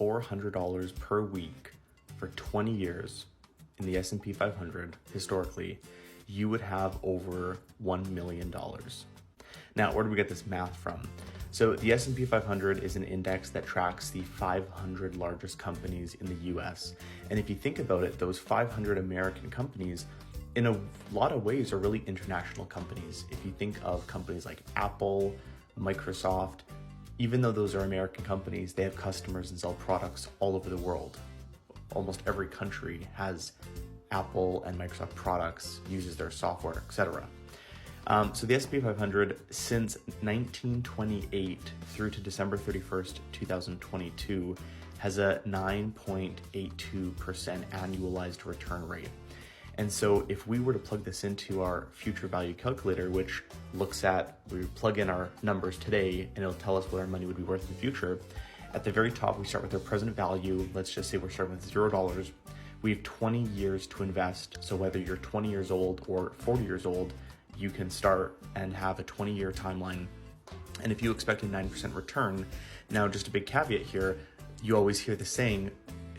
$400 per week for 20 years in the S&P 500, historically, you would have over $1 million. Now, where do we get this math from? So the S&P 500 is an index that tracks the 500 largest companies in the US. And if you think about it, those 500 American companies, in a lot of ways, are really international companies. If you think of companies like Apple, Microsoft, even though those are American companies, they have customers and sell products all over the world. Almost every country has Apple and Microsoft products, uses their software, etc. So the S&P 500, since 1928 through to December 31st, 2022, has a 9.82% annualized return rate. And so if we were to plug this into our future value calculator, which looks at, we plug in our numbers today and it'll tell us what our money would be worth in the future. At the very top, we start with our present value. Let's just say we're starting with $0. We have 20 years to invest. So whether you're 20 years old or 40 years old, you can start and have a 20-year timeline. And if you expect a 9% return, now just a big caveat here, you always hear the saying,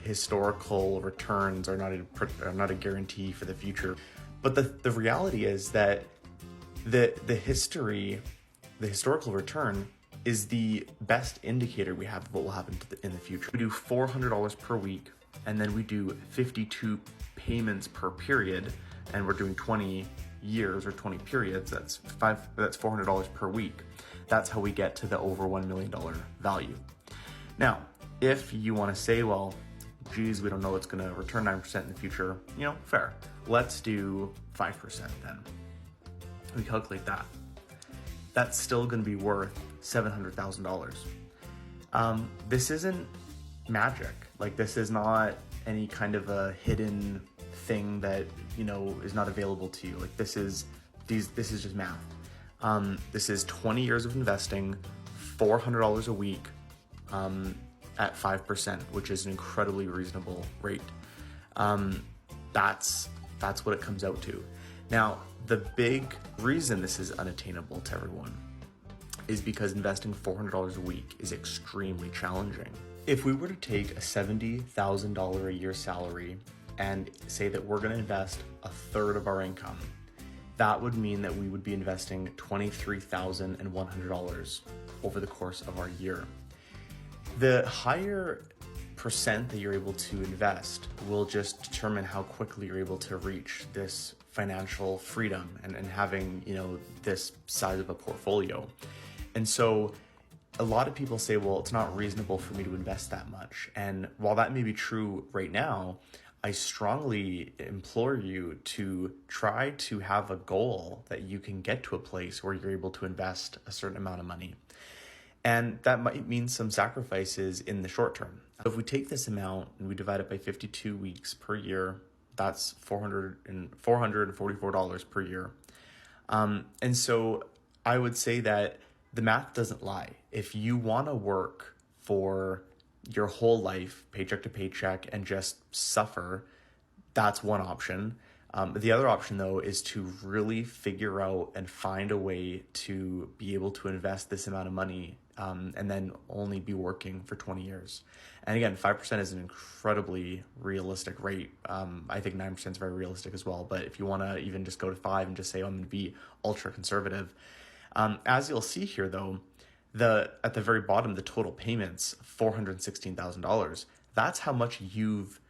historical returns are not a guarantee for the future. But the reality is that the historical return is the best indicator we have of what will happen in the future. We do $400 per week, and then we do 52 payments per period, and we're doing 20 years or 20 periods. That's $400 per week. That's how we get to the over $1 million value. Now, if you want to say, well, geez, we don't know what's going to return 9% in the future, fair. Let's do 5% then. We calculate that. That's still going to be worth $700,000. This isn't magic. Like, this is not any kind of a hidden thing that, is not available to you. Like, this is just math. This is 20 years of investing, $400 a week, at 5%, which is an incredibly reasonable rate. That's what it comes out to. Now, the big reason this is unattainable to everyone is because investing $400 a week is extremely challenging. If we were to take a $70,000 a year salary and say that we're going to invest a third of our income, that would mean that we would be investing $23,100 over the course of our year. The higher percent that you're able to invest will just determine how quickly you're able to reach this financial freedom and having, this size of a portfolio. And so a lot of people say, well, it's not reasonable for me to invest that much. And while that may be true right now, I strongly implore you to try to have a goal that you can get to a place where you're able to invest a certain amount of money. And that might mean some sacrifices in the short term. If we take this amount and we divide it by 52 weeks per year, that's $444 per year. And so I would say that the math doesn't lie. If you want to work for your whole life, paycheck to paycheck, and just suffer, that's one option. The other option, though, is to really figure out and find a way to be able to invest this amount of money and then only be working for 20 years. And again, 5% is an incredibly realistic rate. I think 9% is very realistic as well. But if you want to even just go to 5 and just say, I'm going to be ultra conservative. As you'll see here, though, at the very bottom, the total payments, $416,000. That's how much you've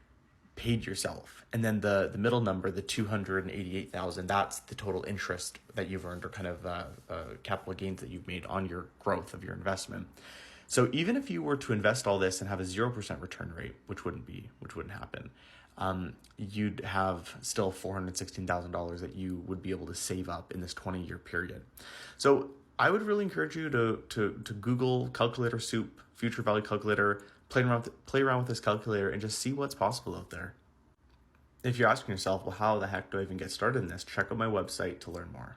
paid yourself. And then the middle number, the $288,000, that's the total interest that you've earned, or kind of capital gains that you've made on your growth of your investment. So even if you were to invest all this and have a 0% return rate, which wouldn't happen, you'd have still $416,000 that you would be able to save up in this 20-year period. So I would really encourage you to Google Calculator Soup, Future Value Calculator, play around with this calculator and just see what's possible out there. If you're asking yourself, well, how the heck do I even get started in this? Check out my website to learn more.